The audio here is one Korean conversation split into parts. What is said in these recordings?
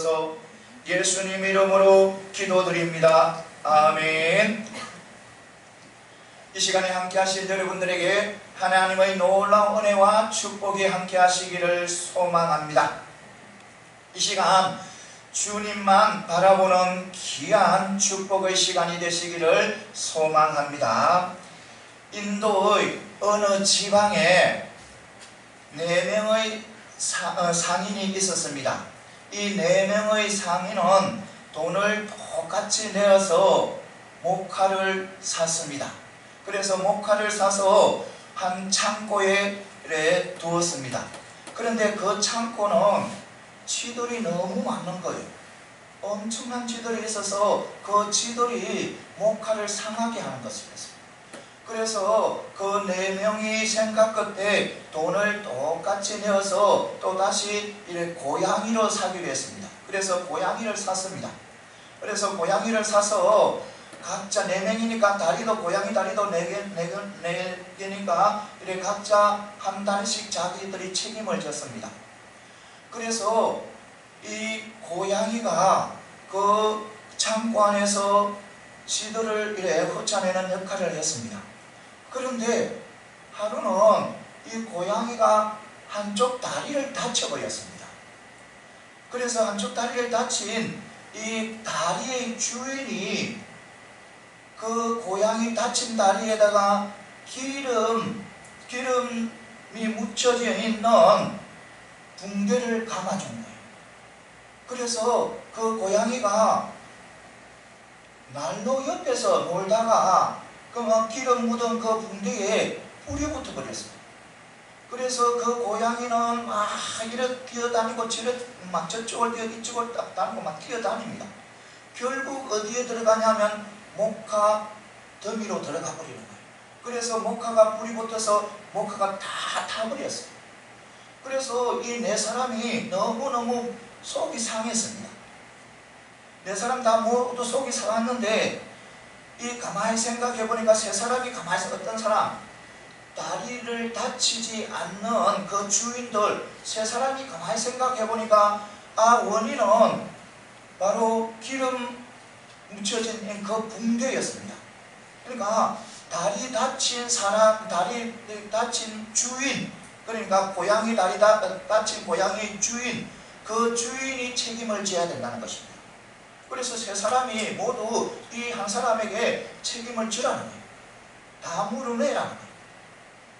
주옵소서. 예수님 이름으로 기도드립니다. 아멘. 이 시간에 함께 하신 여러분들에게 하나님의 놀라운 은혜와 축복이 함께 하시기를 소망합니다. 이 시간 주님만 바라보는 귀한 축복의 시간이 되시기를 소망합니다. 인도의 어느 지방에 4명의 상인이 있었습니다. 이 4명의 상인은 돈을 똑같이 내어서 목화를 샀습니다. 그래서 목화를 사서 한 창고에 두었습니다. 그런데 그 창고는 쥐들이 너무 많은 거예요. 엄청난 쥐들이 있어서 그 쥐들이 목화를 상하게 하는 것이었어요. 그래서 그 4명이 생각 끝에 돈을 똑같이 내어서 또다시 고양이로 사기로 했습니다. 그래서 고양이를 샀습니다. 그래서 고양이를 사서 각자 4명이니까 다리도 고양이 다리도 4개니까 이렇게 각자 한 다리씩 자기들이 책임을 졌습니다. 그래서 이 고양이가 그 창고 안에서 쥐들을 이렇게 쫓아내는 역할을 했습니다. 그런데 하루는 이 고양이가 한쪽 다리를 다쳐버렸습니다. 그래서 한쪽 다리를 다친 이 다리의 주인이 그 고양이 다친 다리에다가 기름이 묻혀져 있는 붕대를 감아준 거예요. 그래서 그 고양이가 난로 옆에서 놀다가 그 기름 묻은 그 붕대에 불이 붙어버렸습니다. 그래서 그 고양이는 이렇게 뛰어다니고 막 저쪽을 뛰어 이쪽을 다니고 막 뛰어다닙니다. 결국 어디에 들어가냐면 목화 더미로 들어가 버리는 거예요. 그래서 목화가 불이 붙어서 목화가 다 타버렸어요. 그래서 이 4사람이 너무너무 속이 상했습니다. 4사람 다 모두 속이 상했는데 이 가만히 생각해 보니까 3사람이 가만히 어떤 사람 다리를 다치지 않는 그 주인들 3사람이 가만히 생각해 보니까 원인은 바로 기름 묻혀진 그 붕대였습니다. 그러니까 다리 다친 사람, 다리 다친 주인, 그러니까 고양이 다리 다친 고양이 주인, 그 주인이 책임을 져야 된다는 것입니다. 그래서 3사람이 모두 이 한 사람에게 책임을 지라는 거예요. 다 물어내라는 거예요.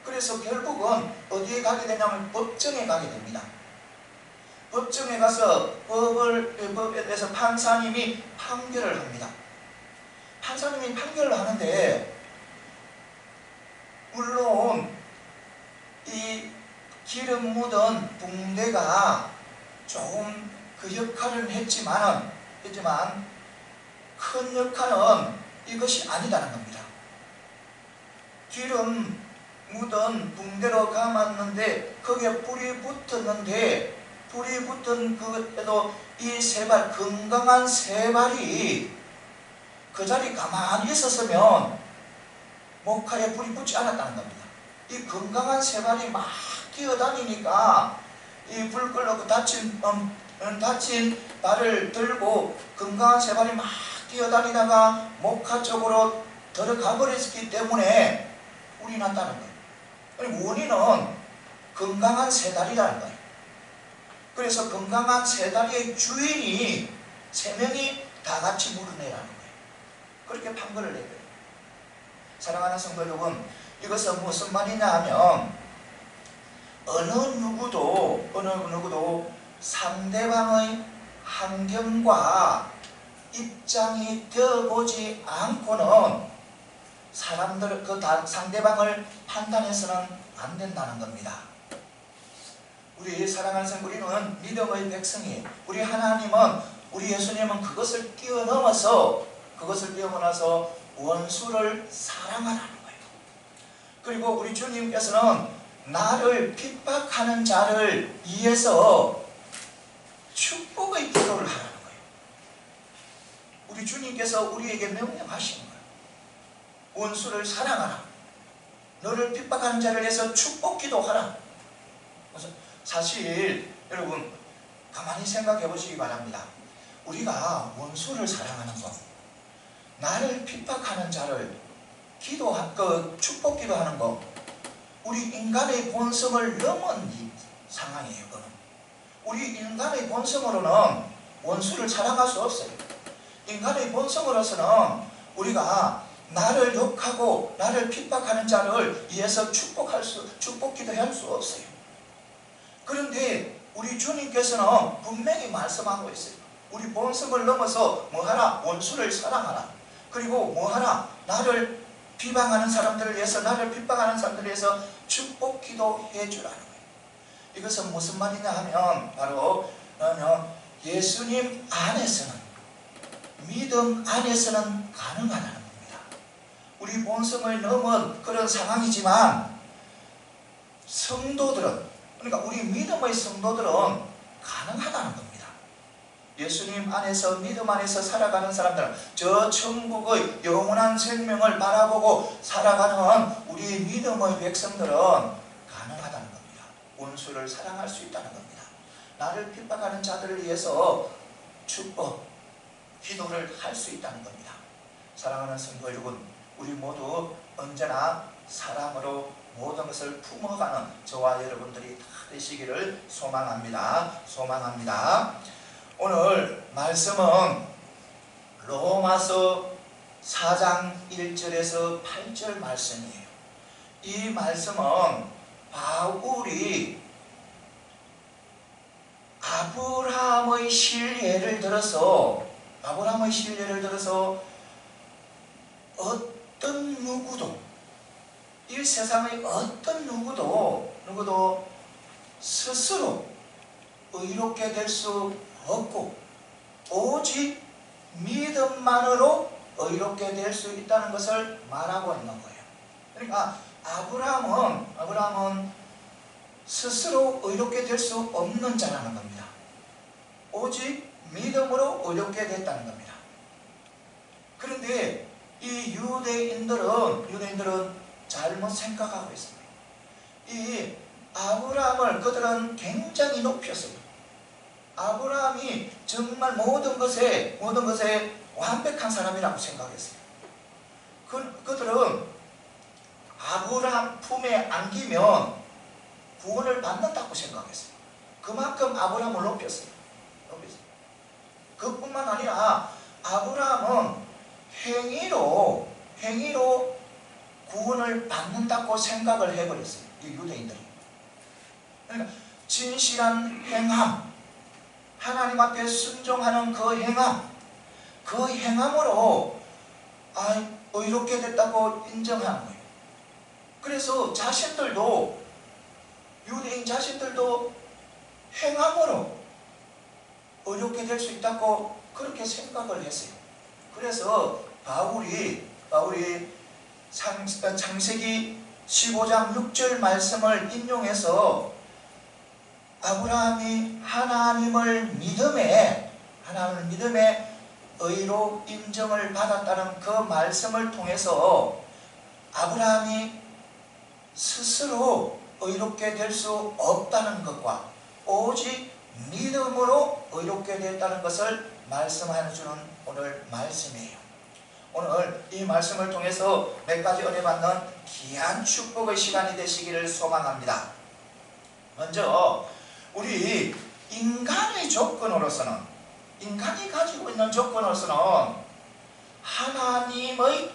그래서 결국은 어디에 가게 되냐면 법정에 가게 됩니다. 법정에 가서 법에서 판사님이 판결을 합니다. 판사님이 판결을 하는데 물론 이 기름 묻은 붕대가 조금 그 역할을 했지만 큰 역할은 이것이 아니다는 겁니다. 기름 묻은 붕대로 감았는데 거기에 불이 붙었는데 불이 붙은 그것에도 이 3발, 건강한 3발이 그 자리에 가만히 있었으면 목화에 불이 붙지 않았다는 겁니다. 이 건강한 3발이 막 뛰어다니니까 이 불 끌고 다친 발을 들고 건강한 3발이 막 뛰어다니다가 목화 쪽으로 들어가 버렸기 때문에 불이 났다는 거예요. 원인은 건강한 3다리라는 거예요. 그래서 건강한 3다리의 주인이 3명이 다 같이 물어내라는 거예요. 그렇게 판결을 내요. 사랑하는 성도 여러분, 이것은 무슨 말이냐 하면 어느 누구도 상대방의 환경과 입장이 되어보지 않고는 상대방을 판단해서는 안 된다는 겁니다. 우리 사랑하는 성도, 우리는 믿음의 백성이에요. 우리 하나님은, 우리 예수님은 그것을 뛰어넘어서 원수를 사랑하라는 거예요. 그리고 우리 주님께서는 나를 핍박하는 자를 위해서 축복의 기도를 하라는 거예요. 우리 주님께서 우리에게 명령하시는 거예요. 원수를 사랑하라. 너를 핍박하는 자를 위해서 축복 기도하라. 그래서 사실 여러분 가만히 생각해 보시기 바랍니다. 우리가 원수를 사랑하는 것, 나를 핍박하는 자를 축복 기도하는 것, 우리 인간의 본성을 넘은 이 상황이에요. 그건 우리 인간의 본성으로는 원수를 사랑할 수 없어요. 인간의 본성으로서는 우리가 나를 욕하고 나를 핍박하는 자를 위해서 축복 기도할 수 없어요. 그런데 우리 주님께서는 분명히 말씀하고 있어요. 우리 본성을 넘어서 뭐하라? 원수를 사랑하라. 그리고 뭐하라? 나를 비방하는 사람들을 위해서, 나를 핍박하는 사람들을 위해서 축복 기도해 주라는 거예요. 이것은 무슨 말이냐 하면 바로 예수님 안에서는, 믿음 안에서는 가능하다는 겁니다. 우리 본성을 넘은 그런 상황이지만 성도들은, 그러니까 우리 믿음의 성도들은 가능하다는 겁니다. 예수님 안에서, 믿음 안에서 살아가는 사람들은 저 천국의 영원한 생명을 바라보고 살아가는 우리 믿음의 백성들은 가능하다는 겁니다. 원수를 사랑할 수 있다는 겁니다. 나를 핍박하는 자들을 위해서 축복 기도를 할 수 있다는 겁니다. 사랑하는 성도 여러분, 우리 모두 언제나 사랑으로 모든 것을 품어가는 저와 여러분들이 다 되시기를 소망합니다. 오늘 말씀은 로마서 4장 1절에서 8절 말씀이에요. 이 말씀은 바울이 아브라함의 신뢰를 들어서 어떤 누구도, 이 세상의 어떤 누구도 스스로 의롭게 될 수 없고 오직 믿음만으로 의롭게 될 수 있다는 것을 말하고 있는 거예요. 그러니까 아브라함은 스스로 의롭게 될 수 없는 자라는 겁니다. 오직 믿음으로 의롭게 됐다는 겁니다. 그런데 이 유대인들은 잘못 생각하고 있습니다. 이 아브라함을 그들은 굉장히 높였어요. 아브라함이 정말 모든 것에 완벽한 사람이라고 생각했어요. 그들은 아브라함 품에 안기면 구원을 받는다고 생각했어요. 그만큼 아브라함을 높였어요. 그뿐만 아니라 아브라함은 행위로 구원을 받는다고 생각을 해버렸어요. 이 유대인들이. 그러니까 진실한 행함, 하나님 앞에 순종하는 그 행함으로 의롭게 됐다고 인정하는 거예요. 그래서 유대인 자신들도 행함으로 의롭게 될 수 있다고 그렇게 생각을 했어요. 그래서 바울이 창세기 15장 6절 말씀을 인용해서 아브라함이 하나님을 믿음에 의로 인정을 받았다는 그 말씀을 통해서 아브라함이 스스로 의롭게 될 수 없다는 것과 오직 믿음으로 의롭게 됐다는 것을 말씀하여 주는 오늘 말씀이에요. 오늘 이 말씀을 통해서 몇 가지 은혜 받는 귀한 축복의 시간이 되시기를 소망합니다. 먼저 우리 인간이 가지고 있는 조건으로서는 하나님의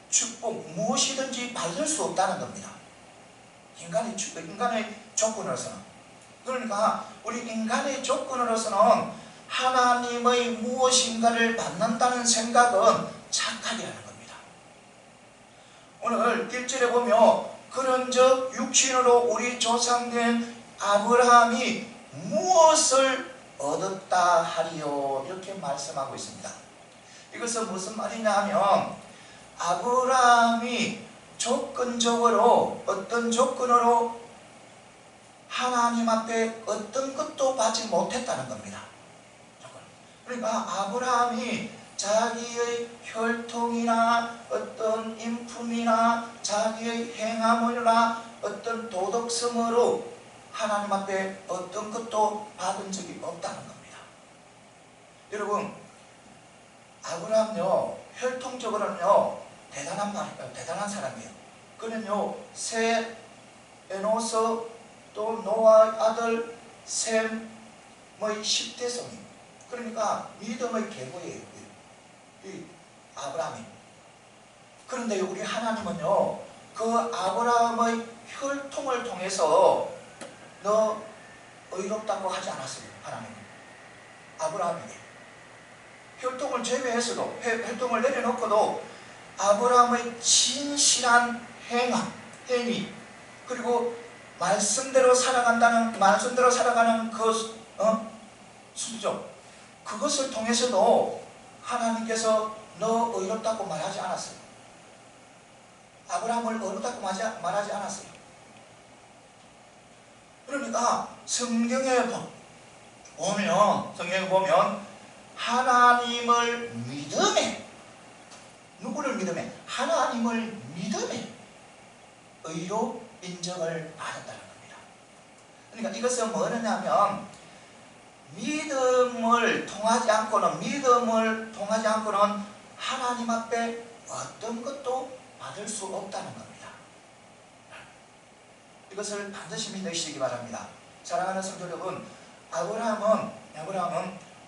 축복 무엇이든지 받을 수 없다는 겁니다. 인간의 조건으로서는. 그러니까 우리 인간의 조건으로서는 하나님의 무엇인가를 받는다는 생각은 착각이라는 겁니다. 오늘 1절에 보면 그런즉 육신으로 우리 조상된 아브라함이 무엇을 얻었다 하리요, 이렇게 말씀하고 있습니다. 이것은 무슨 말이냐 하면 아브라함이 어떤 조건으로 하나님 앞에 어떤 것도 받지 못했다는 겁니다. 그러니까 아브라함이 자기의 혈통이나 어떤 인품이나 자기의 행함이나 어떤 도덕성으로 하나님 앞에 어떤 것도 받은 적이 없다는 겁니다. 여러분, 아브라함요 혈통적으로는요 대단한 사람이에요. 그는요 셋, 에노스, 또 노아의 아들 셈의 10대손이, 그러니까 믿음의 계보예요. 이 아브라함이. 그런데 우리 하나님은요 그 아브라함의 혈통을 통해서 너 의롭다고 하지 않았어요. 하나님은 아브라함에게 혈통을 제외해서도, 혈통을 내려놓고도 아브라함의 진실한 행위, 그리고 말씀대로 살아가는 그 수죠. 그것을 통해서도 하나님께서 너 의롭다고 말하지 않았어요. 아브라함을 의롭다고 말하지 않았어요. 그러니까 성경에 보면 하나님을 믿음에, 누구를 믿음에? 하나님을 믿음에 의로 인정을 받았다는 겁니다. 그러니까 이것은 뭐냐면 믿음을 통하지 않고는 하나님 앞에 어떤 것도 받을 수 없다는 겁니다. 이것을 반드시 믿으시기 바랍니다. 사랑하는 성도 여러분, 아브라함은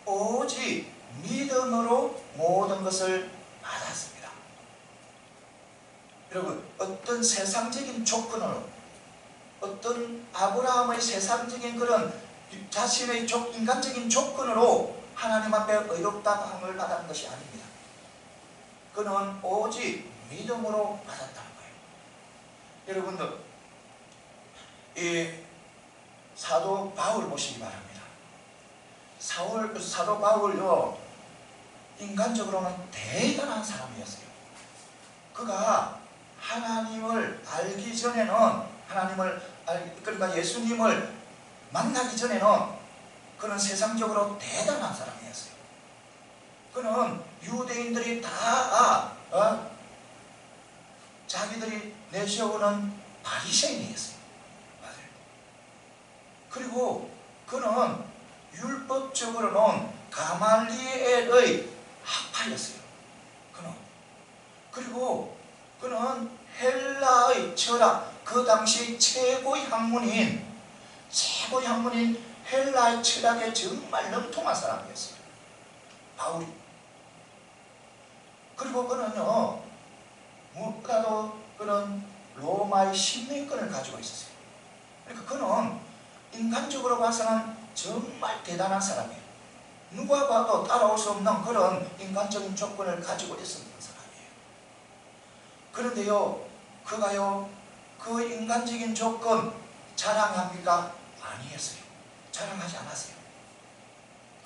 오직 믿음으로 모든 것을 받았습니다. 여러분, 어떤 세상적인 조건으로, 어떤 아브라함의 세상적인 그런 자신의 인간적인 조건으로 하나님 앞에 의롭다함을 받은 것이 아닙니다. 그는 오직 믿음으로 받았다는 거예요. 여러분들, 이 사도 바울 보시기 바랍니다. 사도 바울요 인간적으로는 대단한 사람이었어요. 그가 하나님을 알기 전에는, 그러니까 예수님을 만나기 전에는 그는 세상적으로 대단한 사람이었어요. 그는 유대인들이 다 자기들이 내세우는 바리새인이었어요. 맞아요. 그리고 그는 율법적으로는 가말리엘의 학파였어요. 그리고 그는 헬라의 철학, 그 당시 최고의 학문인 헬라의 철학에 정말 능통한 사람이었어요. 바울이. 그리고 그는요 무엇보다도 그는 로마의 신민권을 가지고 있었어요. 그러니까 그는 인간적으로 봐서는 정말 대단한 사람이에요. 누가 봐도 따라올 수 없는 그런 인간적인 조건을 가지고 있었던 사람이에요. 그런데요 그가요 그 인간적인 조건 자랑합니까? 아니었어요. 자랑하지 않았어요.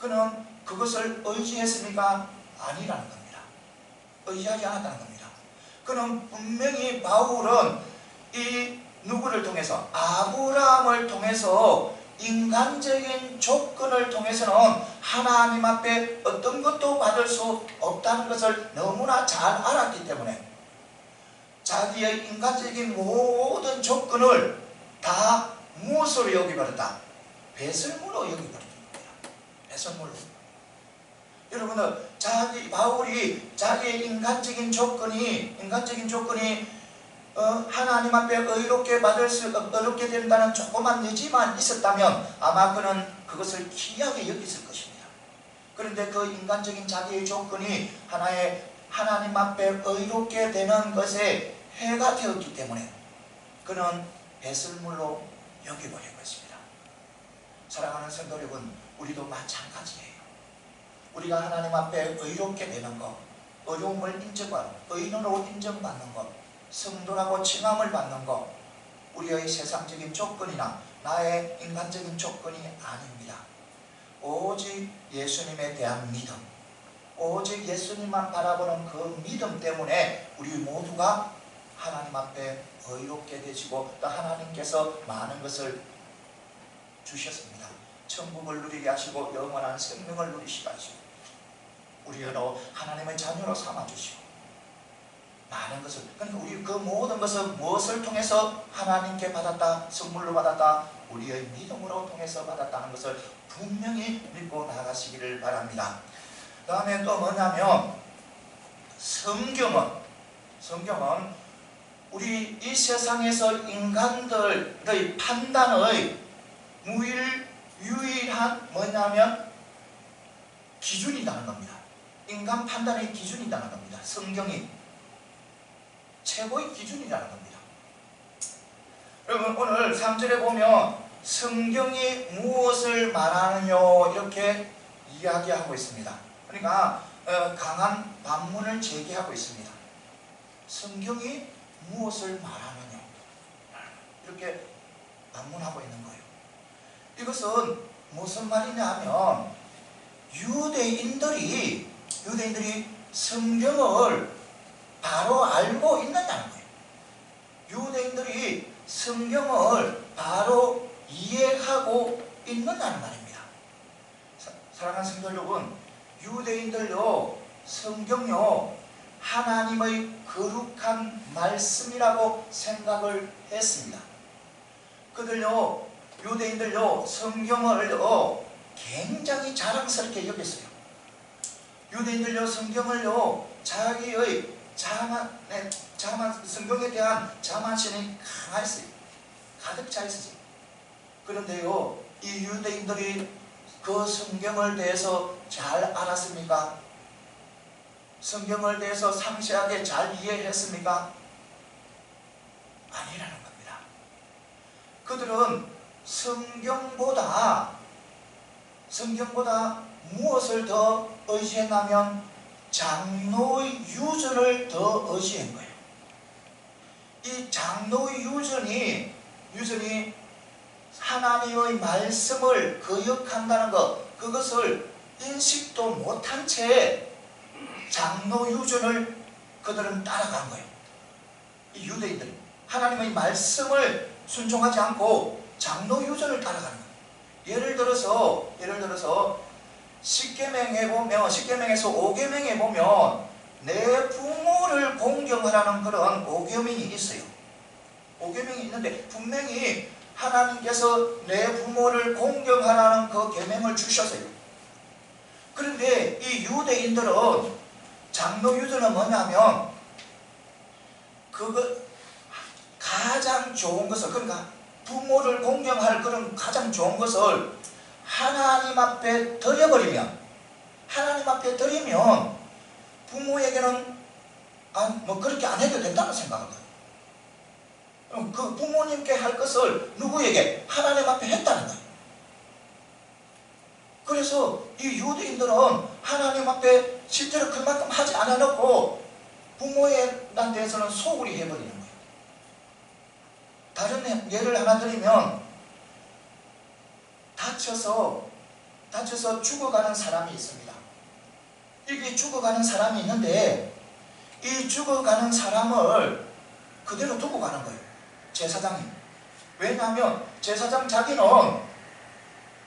그는 그것을 의지했습니까? 아니라는 겁니다. 의지하지 않았다는 겁니다. 그는 분명히 바울은 이 누구를 통해서, 아브라함을 통해서 인간적인 조건을 통해서는 하나님 앞에 어떤 것도 받을 수 없다는 것을 너무나 잘 알았기 때문에 자기의 인간적인 모든 조건을 다 무엇으로 여기버렸다? 배설물로 여기버렸던 겁니다. 배설물로. 여러분들, 바울이 자기의 인간적인 조건이 하나님 앞에 의롭게 된다는 조그만 여지만 있었다면 아마 그는 그것을 귀하게 여겼을 것입니다. 그런데 그 인간적인 자기의 조건이 하나님 앞에 의롭게 되는 것에 해가 되었기 때문에 그는 배설물로 여겨버린 것입니다. 사랑하는 성도 여러분, 우리도 마찬가지예요. 우리가 하나님 앞에 의롭게 되는 것, 어려움을 인정받는, 의인으로 인정받는 것, 성도라고 칭함을 받는 것, 우리의 세상적인 조건이나 나의 인간적인 조건이 아닙니다. 오직 예수님에 대한 믿음, 오직 예수님만 바라보는 그 믿음 때문에 우리 모두가 하나님 앞에 의롭게 되시고 또 하나님께서 많은 것을 주셨습니다. 천국을 누리게 하시고 영원한 생명을 누리시게 하시고 우리를 하나님의 자녀로 삼아주시고 많은 것을, 그러니까 우리 그 모든 것을 무엇을 통해서 하나님께 받았다, 선물로 받았다? 우리의 믿음으로 통해서 받았다는 것을 분명히 믿고 나가시기를 바랍니다. 그 다음에 또 뭐냐면 성경은 우리 이 세상에서 인간들의 판단의 유일한 뭐냐면 기준이라는 겁니다. 인간 판단의 기준이라는 겁니다. 성경이 최고의 기준이라는 겁니다. 여러분 오늘 3절에 보면 성경이 무엇을 말하느냐 이렇게 이야기하고 있습니다. 그러니까 강한 반문을 제기하고 있습니다. 성경이 무엇을 말하느냐 이렇게 반문하고 있는 거예요. 이것은 무슨 말이냐 하면 유대인들이 성경을 바로 알고 있느냐는 거예요. 유대인들이 성경을 바로 이해하고 있느냐는 말입니다. 사랑하는 성도 여러분, 유대인들요 성경요 하나님의 거룩한 말씀이라고 생각을 했습니다. 그들요 유대인들요 성경을요 굉장히 자랑스럽게 여겼어요. 유대인들요 성경을요 자기의 성경에 대한 자만심이 강했어요. 가득 차 있었어요. 그런데요 이 유대인들이 그 성경을 대해서 잘 알았습니까? 성경을 대해서 상세하게 잘 이해했습니까? 아니라는 겁니다. 그들은 성경보다 무엇을 더 의지했냐면 장로의 유전을 더 의지한 거예요. 이 장로의 유전이 하나님의 말씀을 거역한다는 것, 그것을 인식도 못한 채 장로 유전을 그들은 따라간 거예요. 이 유대인들이 하나님의 말씀을 순종하지 않고 장로 유전을 따라가는 거예요. 예를 들어서 십계명에서 5계명에 보면 내 부모를 공경하라는 그런 5계명이 있어요. 5계명이 있는데 분명히 하나님께서 내 부모를 공경하라는 그 계명을 주셨어요. 그런데 이 유대인들은 장로 유전은 뭐냐면 가장 좋은 것을, 그러니까 부모를 공경할 그런 가장 좋은 것을 하나님 앞에 드리면 부모에게는 그렇게 안 해도 된다는 생각을 해요. 그 부모님께 할 것을 누구에게? 하나님 앞에 했다는 거예요. 그래서 이 유대인들은 하나님 앞에 실제로 그만큼 하지 않아놓고 부모에 대해서는 소홀히 해버리는 거예요. 다른 예를 하나 드리면 다쳐서 죽어가는 사람이 있습니다. 이게 죽어가는 사람이 있는데 이 죽어가는 사람을 그대로 두고 가는 거예요. 제사장이. 왜냐하면 제사장 자기는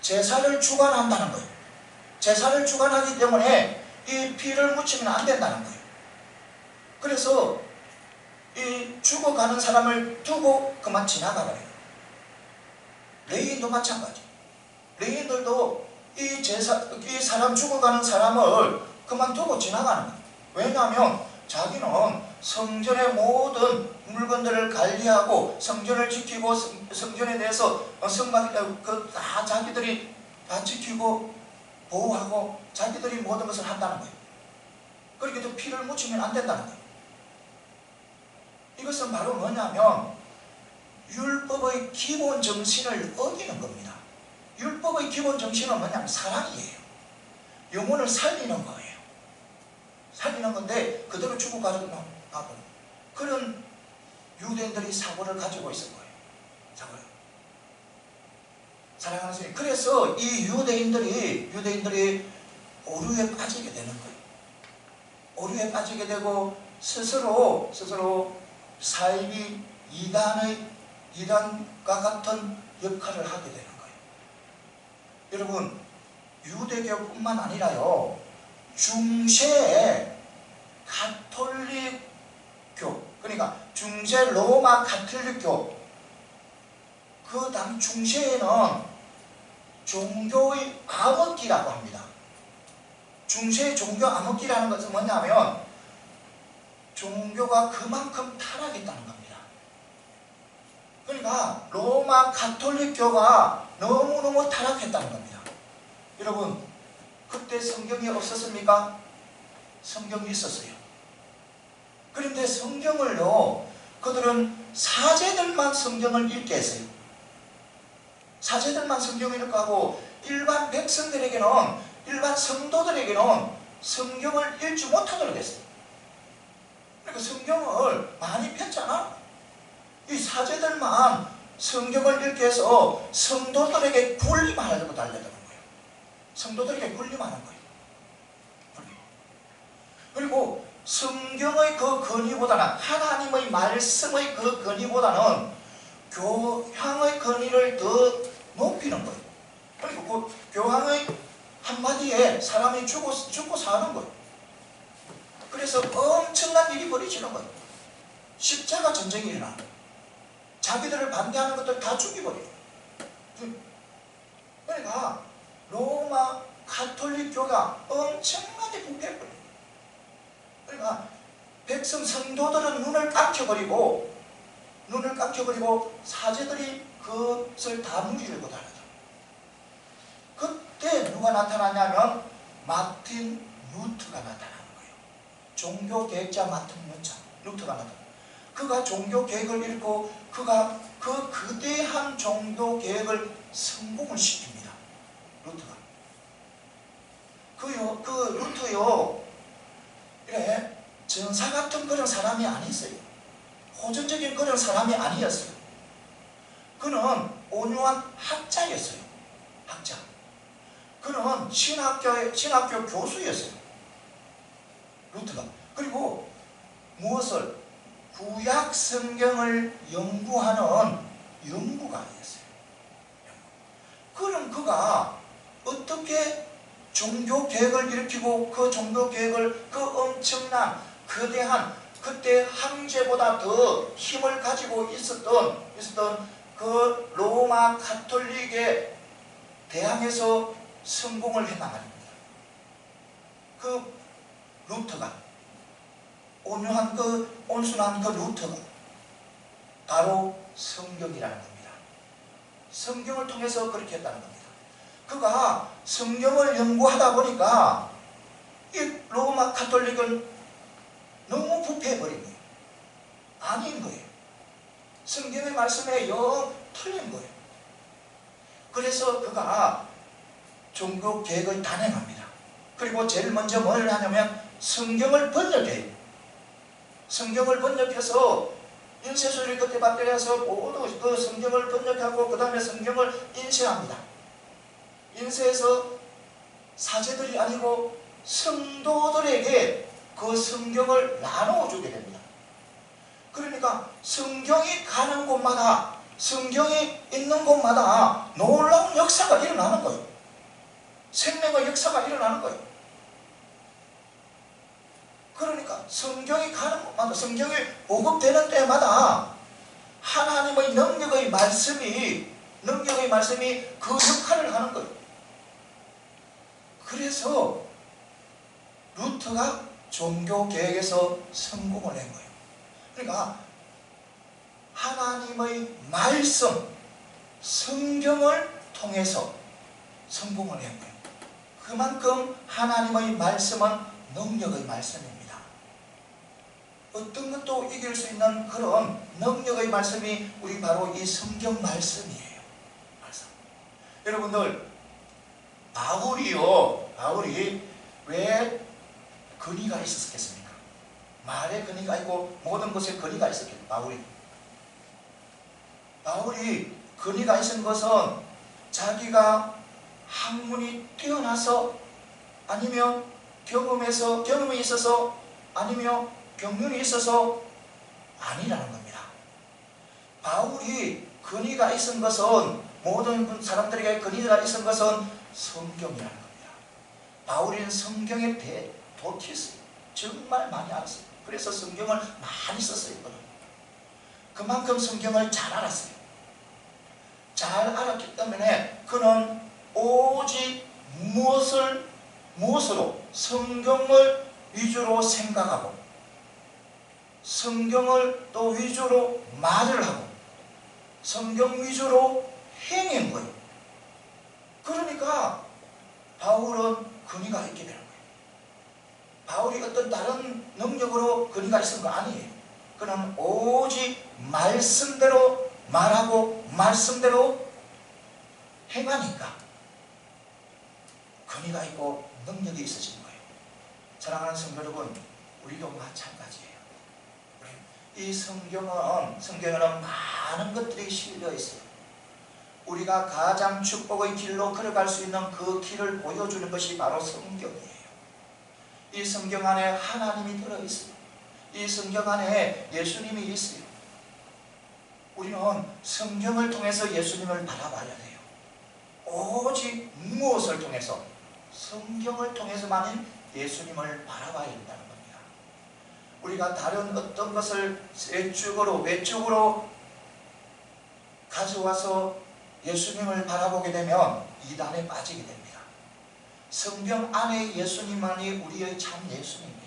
제사를 주관한다는 거예요. 제사를 주관하기 때문에 이 피를 묻히면 안 된다는 거예요. 그래서 이 죽어가는 사람을 두고 그만 지나가 버려요. 레위인도 마찬가지. 레위인들도 이 사람 죽어가는 사람을 그만 두고 지나가는 거예요. 왜냐하면 자기는 성전의 모든 물건들을 관리하고 성전을 지키고 성전에 대해서 다 자기들이 다 지키고 보호하고 자기들이 모든 것을 한다는 거예요. 그렇게 피를 묻히면 안 된다는 거예요. 이것은 바로 뭐냐면 율법의 기본 정신을 어기는 겁니다. 율법의 기본 정신은 뭐냐면 사랑이에요. 영혼을 살리는 거예요. 살리는 건데 그대로 죽어가는 그런 유대인들이 사고를 가지고 있을 거예요. 사고를. 사랑하는 선생님, 그래서 이 유대인들이 오류에 빠지게 되는 거예요. 오류에 빠지게 되고 스스로 삶이 이단과 같은 역할을 하게 되는 거예요. 여러분, 유대교뿐만 아니라요, 중세 가톨릭교, 그러니까 중세 로마 가톨릭교, 그 당 중세에는 종교의 암흑기라고 합니다. 중세의 종교 암흑기라는 것은 뭐냐면 종교가 그만큼 타락했다는 겁니다. 그러니까 로마 가톨릭교가 너무너무 타락했다는 겁니다. 여러분, 그때 성경이 없었습니까? 성경이 있었어요. 그런데 성경을요, 그들은 사제들만 성경을 읽게 했어요. 사제들만 성경을 읽고 하고 일반 백성들에게는, 일반 성도들에게는 성경을 읽지 못하도록 했어요. 그러니까 성경을 많이 폈잖아. 이 사제들만 성경을 읽게 해서 성도들에게 군림하려고 달려드는 거예요. 성도들에게 군림하는 거예요. 그리고 성경의 그 권위보다는, 하나님의 말씀의 그 권위보다는 교황의 권위를 더 높이는 거예요. 그리고 그 교황의 한마디에 사람이 죽고 사는 거예요. 그래서 엄청난 일이 벌어지는 거예요. 십자가 전쟁이 일어나는 거예요. 자기들을 반대하는 것들 다 죽여버려요. 그러니까 로마 가톨릭교가 엄청나게 부패해버려요. 그러니까 백성 성도들은 눈을 깎여버리고 사제들이 그것을 다 누리려고 다르다. 그때 누가 나타나냐면 마틴 루터가 나타나는 거예요. 종교개혁자 마틴 루터가 나타나요. 그가 종교개혁을 읽고 그가 그 거대한 종교개혁을 성공을 시킵니다. 루터가. 그 루터요, 이래 전사 같은 그런 사람이 아니었어요. 호전적인 그런 사람이 아니었어요. 그는 온유한 학자였어요. 학자. 그는 신학교 교수였어요. 루터가. 그리고 무엇을? 구약 성경을 연구하는 연구가였어요. 그럼 그가 어떻게 종교개혁을 일으키고 그 종교개혁을, 그 엄청난 거대한, 그때 황제보다 더 힘을 가지고 있었던 그 로마 가톨릭에 대항해서 성공을 했단 말입니다. 그 루터가, 온유한 그 온순한 그 루터가 바로 성경이라는 겁니다. 성경을 통해서 그렇게 했다는 겁니다. 그가 성경을 연구하다 보니까 이 로마 가톨릭은 너무 부패해버린 거예요. 아닌 거예요. 성경의 말씀에 영 틀린 거예요. 그래서 그가 종교개혁을 단행합니다. 그리고 제일 먼저 뭘 하냐면 성경을 번역해요. 성경을 번역해서 인쇄소를 그때 받들여서 모두 그 성경을 번역하고 그 다음에 성경을 인쇄합니다. 인쇄해서 사제들이 아니고 성도들에게 그 성경을 나눠주게 됩니다. 그러니까 성경이 가는 곳마다, 성경이 있는 곳마다 놀라운 역사가 일어나는 거예요. 생명의 역사가 일어나는 거예요. 그러니까 성경이 가는 곳마다, 성경이 보급되는 때마다 하나님의 능력의 말씀이 그 역할을 하는 거예요. 그래서 루터가 종교개혁에서 성공을 한 거예요. 그러니까 하나님의 말씀, 성경을 통해서 성공을 한 거예요. 그만큼 하나님의 말씀은 능력의 말씀입니다. 어떤 것도 이길 수 있는 그런 능력의 말씀이 우리 바로 이 성경 말씀이에요. 말씀. 여러분들, 바울이 왜 근위가 있었겠습니까? 말에 근위가 있고 모든 것에 근위가 있었겠죠. 바울이 근위가 있은 것은 자기가 학문이 뛰어나서, 아니면 경험이 있어서, 아니면 경륜이 있어서 아니라는 겁니다. 바울이 근위가 있은 것은, 모든 사람들에게 근위가 있은 것은 성경이라는 겁니다. 바울은 성경에 대해 독했어요. 정말 많이 알았어요. 그래서 성경을 많이 썼어요. 그만큼 성경을 잘 알았어요. 잘 알았기 때문에 그는 오직 무엇으로 성경을 위주로 생각하고 성경을 또 위주로 말을 하고 성경 위주로 행한 거예요. 그러니까 바울은 근위가 있게 되는 거예요. 바울이 어떤 다른 능력으로 근위가 있은 거 아니에요. 그는 오직 말씀대로 말하고 말씀대로 행하니까 근위가 있고 능력이 있어지는 거예요. 사랑하는 성도 여러분, 우리도 마찬가지예요. 이 성경에는 많은 것들이 실려 있어요. 우리가 가장 축복의 길로 걸어갈 수 있는 그 길을 보여주는 것이 바로 성경이에요. 이 성경 안에 하나님이 들어있어요. 이 성경 안에 예수님이 있어요. 우리는 성경을 통해서 예수님을 바라봐야 돼요. 오직 무엇을 통해서? 성경을 통해서만인 예수님을 바라봐야 된다는 겁니다. 우리가 다른 어떤 것을 외적으로 가져와서 예수님을 바라보게 되면 이단에 빠지게 됩니다. 성경 안에 예수님만이 우리의 참 예수님이에요.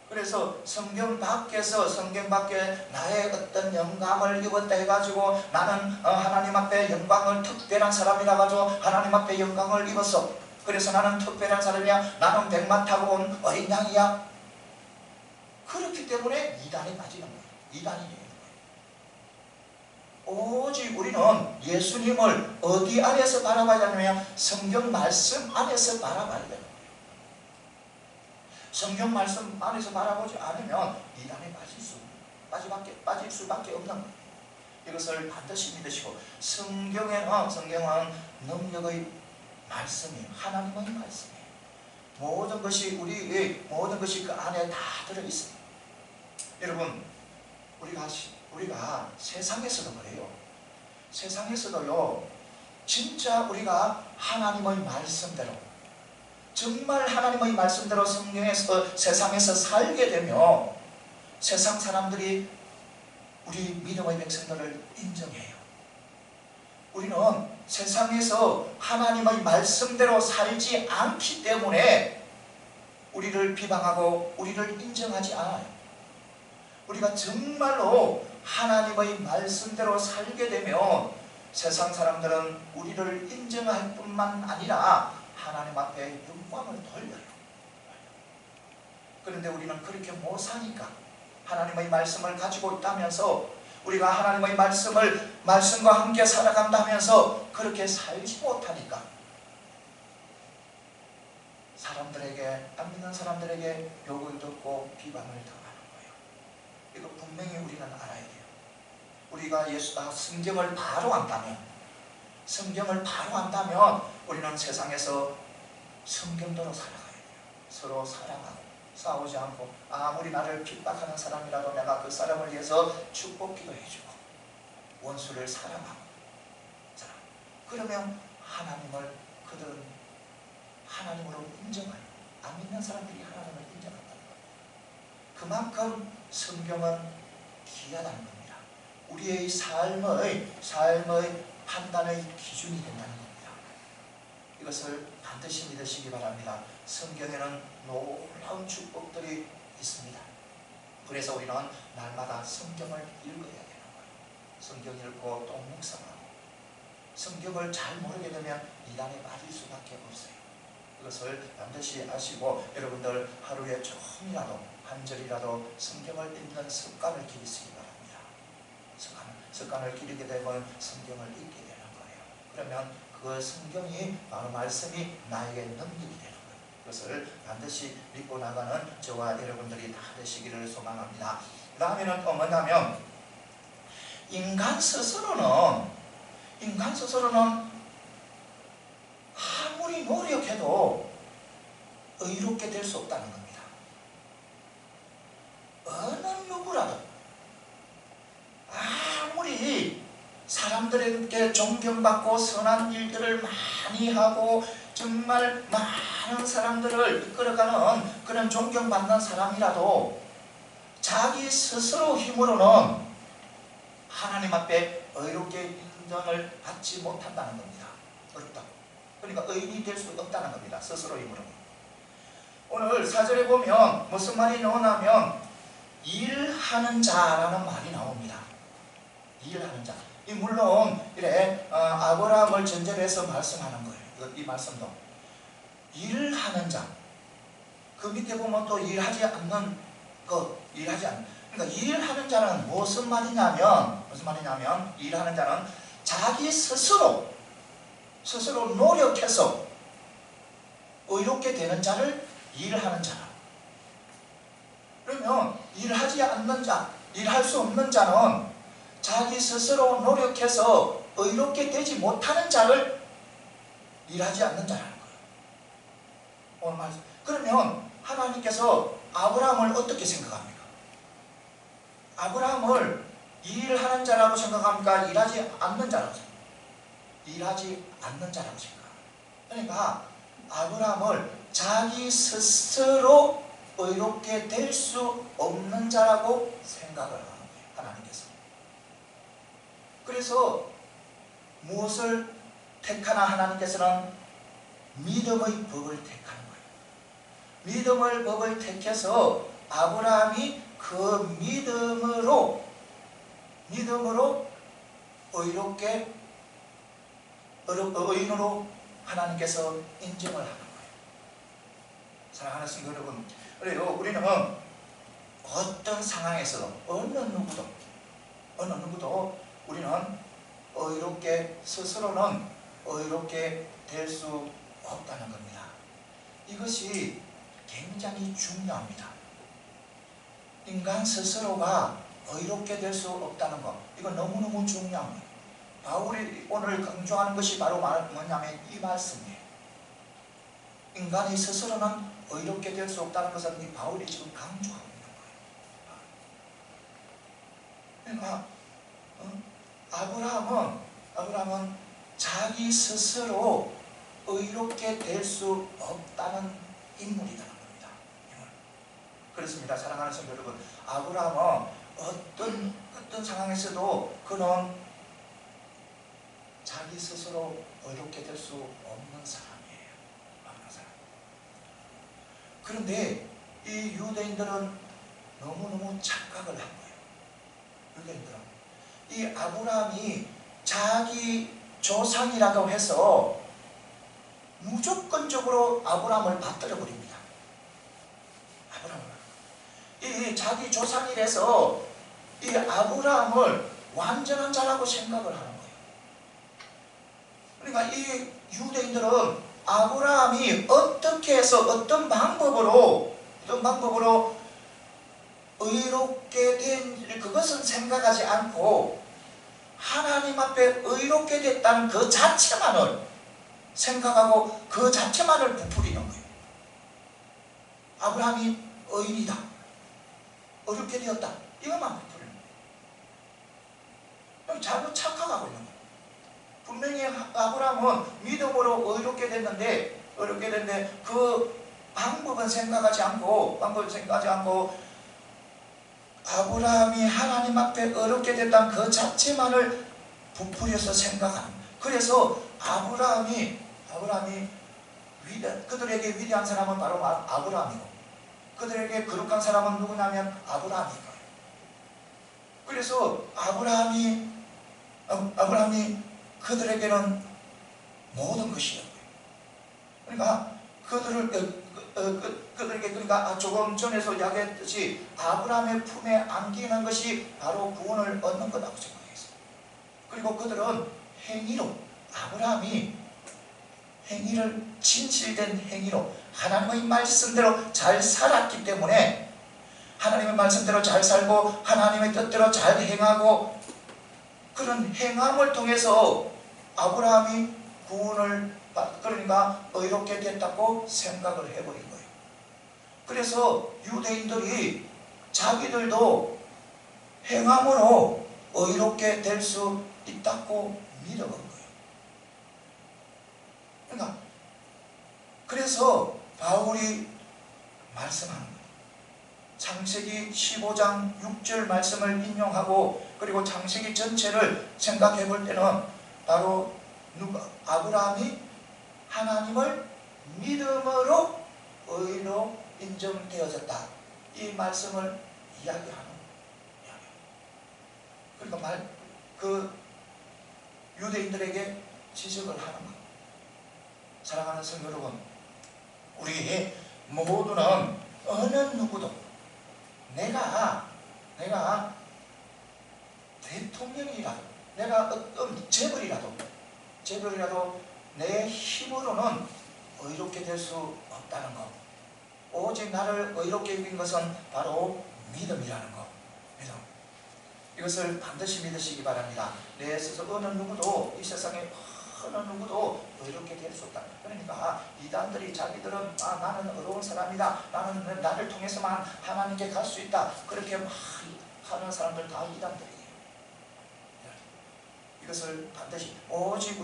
그래서 성경 밖에 나의 어떤 영감을 입었다 해가지고 나는 하나님 앞에 영광을 특별한 사람이라 가지고 하나님 앞에 영광을 입었어. 그래서 나는 특별한 사람이야. 나는 백만 타고 온 어린 양이야. 그렇기 때문에 이단에 빠지는 거예요. 이단이 되는 거예요. 오직 우리는 예수님을 어디 안에서 바라봐야 하냐면 성경 말씀 안에서 바라봐야 돼요. 성경 말씀 안에서 바라보지 않으면 이단에 빠질 수밖에 없는 거예요. 이것을 반드시 믿으시고 성경은 능력의 말씀이에요. 하나님의 말씀이에요. 모든 것이 그 안에 다 들어있어요. 여러분, 우리가 세상에서도 그래요. 세상에서도요, 진짜 우리가 하나님의 말씀대로 정말 하나님의 말씀대로 세상에서 살게 되면 세상 사람들이 우리 믿음의 백성들을 인정해요. 우리는 세상에서 하나님의 말씀대로 살지 않기 때문에 우리를 비방하고 우리를 인정하지 않아요. 우리가 정말로 하나님의 말씀대로 살게 되면 세상 사람들은 우리를 인정할 뿐만 아니라 하나님 앞에 영광을 돌려요. 그런데 우리는 그렇게 못 사니까 하나님의 말씀을 가지고 있다면서 우리가 하나님의 말씀과 함께 살아간다면서 그렇게 살지 못하니까 안 믿는 사람들에게 욕을 듣고 비방을 당하는 거예요. 이거 분명히 우리는 알아야 돼요. 우리가 성경을 바로 안다면 우리는 세상에서 성경대로 살아가야 돼요. 서로 사랑하고 싸우지 않고 아무리 나를 핍박하는 사람이라도 내가 그 사람을 위해서 축복 기도해주고 원수를 사랑하고 그러면 그들은 하나님으로 인정하요. 안 믿는 사람들이 하나님을 인정한다는 겁니다. 그만큼 성경은 귀하다는 겁니다. 우리의 삶의 판단의 기준이 된다는 겁니다. 이것을 반드시 믿으시기 바랍니다. 성경에는 놀라운 축복들이 있습니다. 그래서 우리는 날마다 성경을 읽어야 되는 거예요. 성경 읽고 또 묵상하고 성경을 잘 모르게 되면 이단에 빠질 수밖에 없어요. 그것을 반드시 아시고 여러분들 하루에 조금이라도 한 절이라도 성경을 읽는 습관을 기르시기 바랍니다. 습관을 기르게 되면 성경을 읽게 되는 거예요. 그러면 그 성경이 바로 말씀이 나에게 능력이 되는 거예요. 그것을 반드시 믿고 나가는 저와 여러분들이 다 되시기를 소망합니다. 그 다음에는 또 뭐냐면 인간 스스로는 아무리 노력해도 의롭게 될 수 없다는 겁니다. 어느 누구라도 아무리 사람들에게 존경받고 선한 일들을 많이 하고 정말 많은 사람들을 이끌어가는 그런 존경받는 사람이라도 자기 스스로 힘으로는 하나님 앞에 의롭게 인정을 받지 못한다는 겁니다. 어렵다고. 그러니까 의인이 될 수 없다는 겁니다. 스스로 힘으로. 오늘 4절에 보면 무슨 말이 나오냐면 일하는 자라는 말이 나옵니다. 일하는 자. 이 물론 이래 아브라함을 전제로 해서 말씀하는 거예요. 이 말씀도 일하는 자. 그 밑에 보면 또 일하지 않는 일하지 않는. 그러니까 일하는 자는 무슨 말이냐면 일하는 자는 자기 스스로 노력해서 의롭게 되는 자를 일하는 자라. 그러면 일하지 않는 자, 일할 수 없는 자는 자기 스스로 노력해서 의롭게 되지 못하는 자를 일하지 않는 자라는 거예요. 오늘 말씀. 그러면 하나님께서 아브라함을 어떻게 생각합니까? 아브라함을 일하는 자라고 생각합니까? 일하지 않는 자라고 생각합니까? 일하지 않는 자라고 생각합니다. 그러니까 아브라함을 자기 스스로 의롭게 될 수 없는 자라고 생각을 하는 거예요. 하나님께서. 그래서 무엇을 택하나 하나님께서는 믿음의 법을 택하는 거예요. 믿음의 법을 택해서 아브라함이 그 믿음으로 의롭게 의인으로 하나님께서 인정을 하는 거예요. 사랑하는 성도 여러분, 그래요. 우리는 어떤 상황에서도 어느 누구도 우리는 스스로는 의롭게 될 수 없다는 겁니다. 이것이 굉장히 중요합니다. 인간 스스로가 의롭게 될 수 없다는 것, 이건 너무너무 중요합니다. 바울이 오늘 강조하는 것이 바로 뭐냐면 이 말씀이에요. 인간이 스스로는 의롭게 될 수 없다는 것을 이 바울이 지금 강조하고 있는 거예요. 그러니까 아브라함은 자기 스스로 의롭게 될 수 없다는 인물이라는 겁니다. 그렇습니다. 사랑하는 성도 여러분, 아브라함은 어떤 상황에서도 그는 자기 스스로 의롭게 될 수 없는 사람이에요. 그런데 이 유대인들은 너무너무 착각을 한 거예요. 유대인들은 이 아브라함이 자기 조상이라고 해서 무조건적으로 아브라함을 받들어 버립니다. 이 자기 조상이라서 이 아브라함을 완전한 자라고 생각을 하는 거예요. 그러니까 이 유대인들은 아브라함이 어떻게 해서 어떤 방법으로 의롭게 된 그것은 생각하지 않고 하나님 앞에 의롭게 됐다는 그 자체만을 생각하고 그 자체만을 부풀리는 거예요. 아브라함이 의인이다, 의롭게 되었다, 이것만 부풀리는 거예요. 잘못 착각하고 있는 거예요. 분명히 아브라함은 믿음으로 의롭게 됐는데 그 방법은 생각하지 않고 아브라함이 하나님 앞에 의롭게 됐다는 그 자체만을 부풀려서 생각하는. 그래서 아브라함이 그들에게 위대한 사람은 바로 아브라함이고 그들에게 거룩한 사람은 누구냐면 아브라함인 거예요. 그래서 아브라함이 그들에게는 모든 것이었고요. 그러니까 그들에게 그러니까 조금 전에서 이야기했듯이 아브라함의 품에 안기는 것이 바로 구원을 얻는 거라고 생각했어요. 그리고 그들은 아브라함이 행위를 진실된 행위로 하나님의 말씀대로 잘 살았기 때문에 하나님의 말씀대로 잘 살고 하나님의 뜻대로 잘 행하고 그런 행함을 통해서 아브라함이 구원을 그러니까 의롭게 됐다고 생각을 해버린 거예요. 그래서 유대인들이 자기들도 행함으로 의롭게 될 수 있다고 믿어본 거예요. 그러니까 그래서 바울이 말씀하는 거예요. 창세기 15장 6절 말씀을 인용하고 그리고 창세기 전체를 생각해 볼 때는 바로 누가? 아브라함이 하나님을 믿음으로 의로 인정되어졌다. 이 말씀을 이야기하는. 그러니까 유대인들에게 지적을 하는 것. 사랑하는 성도 여러분, 우리 모두는 어느 누구도 내가 대통령이라도, 내가 어떤 재벌이라도 내 힘으로는 의롭게 될 수 없다는 것. 오직 나를 의롭게 여긴 것은 바로 믿음이라는 것. 믿음. 이것을 반드시 믿으시기 바랍니다. 내 스스로 어느 누구도, 이 세상에 어느 누구도 의롭게 될 수 없다. 그러니까 이단들이 자기들은 나는 의로운 사람이다, 나는 나를 통해서만 하나님께 갈 수 있다, 그렇게 막 하는 사람들 다 이단들이에요. 이것을 반드시 오직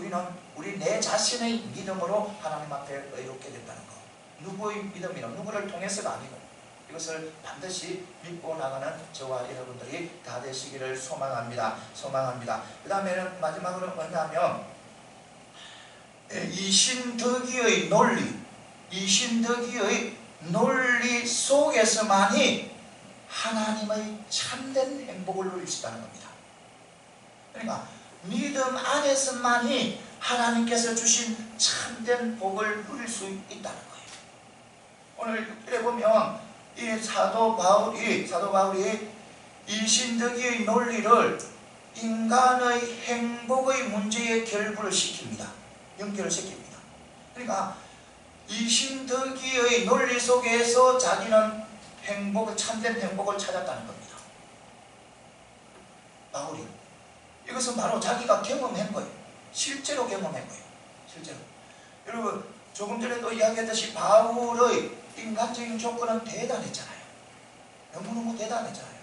우리 내 자신의 믿음으로 하나님 앞에 의롭게 된다는 것. 누구의 믿음이나 누구를 통해서가 아니고, 이것을 반드시 믿고 나가는 저와 여러분들이 다 되시기를 소망합니다. 그 다음에는 마지막으로 뭐냐면 이신덕이의 논리 속에서만이 하나님의 참된 행복을 누릴 수 있다는 겁니다. 그러니까 믿음 안에서만이 하나님께서 주신 참된 복을 누릴 수 있다는 거예요. 오늘 이래 보면 이 사도 바울이 이신덕이의 논리를 인간의 행복의 문제에 연결을 시킵니다. 그러니까 이신덕이의 논리 속에서 자기는 참된 행복을 찾았다는 겁니다. 바울이. 이것은 바로 자기가 경험한 거예요. 실제로 경험한 거예요. 실제로. 여러분, 조금 전에도 이야기했듯이 바울의 인간적인 조건은 대단했잖아요. 너무너무 대단했잖아요.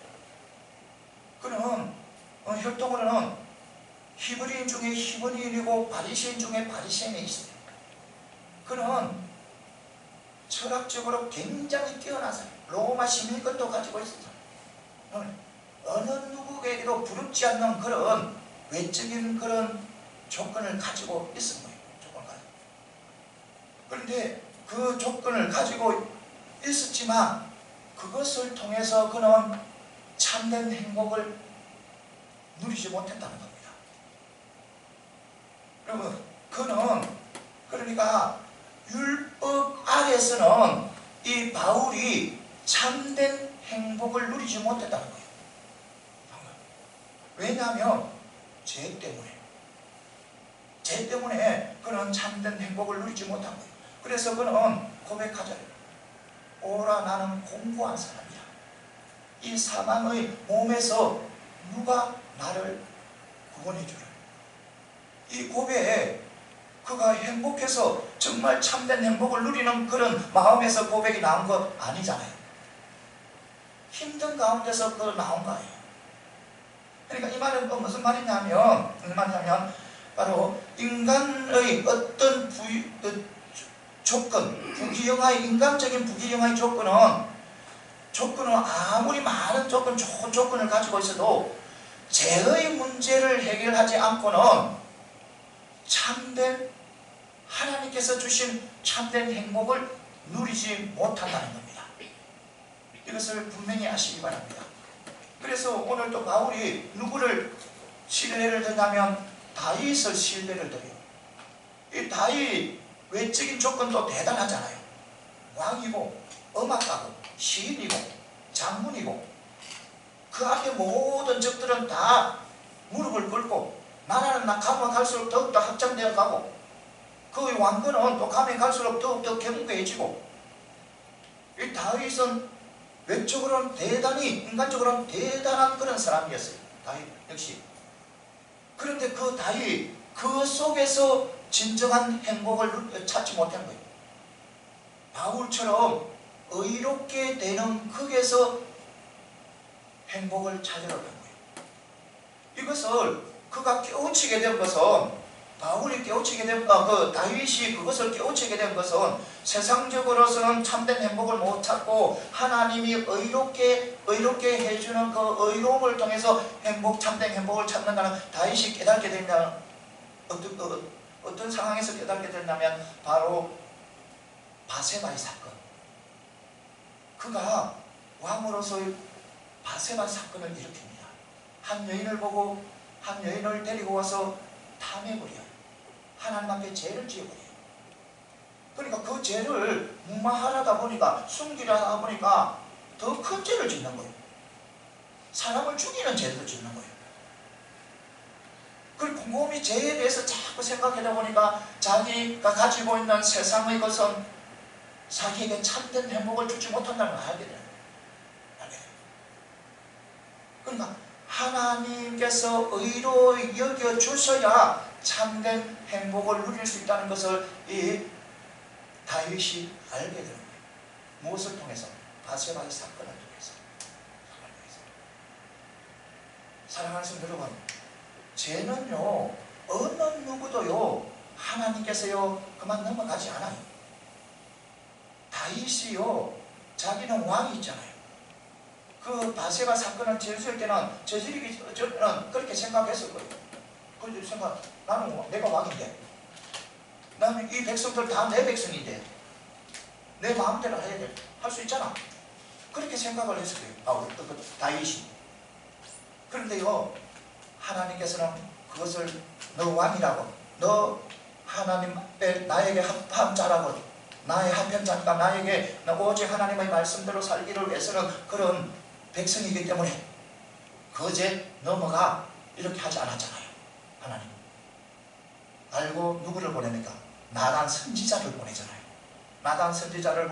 그는 혈통으로는 히브리인 중에 히브리인이고 바리새인 중에 바리새인이 있어요. 그는 철학적으로 굉장히 뛰어난 사람, 로마 시민권도 가지고 있었어요. 어느 누구에게도 부럽지 않는 그런 외적인 그런 조건을 가지고 있은 거예요. 그런데 그 조건을 가지고 있었지만 그것을 통해서 그는 참된 행복을 누리지 못했다는 겁니다. 여러분, 그는 그러니까 율법 아래서는 이 바울이 참된 행복을 누리지 못했다는 거예요. 왜냐하면 죄 때문에 그는 참된 행복을 누리지 못한 거예요. 그래서 그는 고백하잖아요. 오라, 나는 공고한 사람이야. 이 사망의 몸에서 누가 나를 구원해 주라. 이 고백에 그가 행복해서 정말 참된 행복을 누리는 그런 마음에서 고백이 나온 것 아니잖아요. 힘든 가운데서 그걸 나온 거예요. 그러니까 이 말은 무슨 말이냐면 바로 인간의 어떤 인간적인 부귀영화의 조건은 아무리 많은 좋은 조건을 가지고 있어도 죄의 문제를 해결하지 않고는 참된 하나님께서 주신 참된 행복을 누리지 못한다는 겁니다. 이것을 분명히 아시기 바랍니다. 그래서 오늘 또 바울이 누구를 신뢰를 드냐면 다윗을 신뢰를 드려요. 이 다윗 외적인 조건도 대단하잖아요. 왕이고 음악가고 시인이고 장군이고 그 앞에 모든 적들은 다 무릎을 꿇고 나라는 가면 갈수록 더욱더 확장되어 가고 그 왕권은 또 가면 갈수록 더욱더 견고해지고 이 다윗은 외적으로는 대단히 인간적으로는 대단한 그런 사람이었어요. 다윗 역시. 그런데 그 다윗 그 속에서 진정한 행복을 찾지 못한 거예요. 바울처럼 의롭게 되는 극에서 행복을 찾으러 간 거예요. 이것을 그가 깨우치게 된 것은 바울이 깨우치게 된 다윗이 그것을 깨우치게 된 것은 세상적으로서는 참된 행복을 못 찾고 하나님이 의롭게 해주는 그 의로움을 통해서 참된 행복을 찾는다는 다윗이 깨닫게 된다는 어떤 상황에서 깨닫게 됐냐면 바로 바세바의 사건. 그가 왕으로서 바세바 사건을 일으킵니다. 한 여인을 보고 한 여인을 데리고 와서 탐해버려요. 하나님 앞에 죄를 지어버려요. 그러니까 그 죄를 무마하려다 보니까, 숨기려다 보니까 더 큰 죄를 짓는 거예요. 사람을 죽이는 죄를 짓는 거예요. 그리고 곰곰이 죄에 대해서 자꾸 생각하다 보니까 자기가 가지고 있는 세상의 것은 자기에게 참된 행복을 주지 못한다는 걸 알게 돼요. 그러니까 하나님께서 의로 여겨주셔야 참된 행복을 누릴 수 있다는 것을 이 다윗이 알게 되는 거예요. 무엇을 통해서? 바세바의 사건을 통해서. 사랑하는 성도 여러분, 죄는요 어느 누구도요 하나님께서요 그만 넘어가지 않아요. 다윗이요 자기는 왕이 있잖아요. 그 바세바 사건을 저지를 때는 저는 그렇게 생각했을 거예요. 그 생각, 나는 내가 왕인데, 나는 이 백성들 다 내 백성인데 내 마음대로 해야 돼. 할 수 있잖아. 그렇게 생각을 했을 거예요. 다윗이. 그런데요 하나님께서는 그것을 너 왕이라고, 너 하나님 앞에 나에게 합한 자라고, 나의 합편자니까 나에게 오직 하나님의 말씀대로 살기를 위해서는 그런 백성이기 때문에 거제 넘어가, 이렇게 하지 않았잖아요. 하나님 알고 누구를 보내니까 나단 선지자를 보내잖아요. 나단 선지자를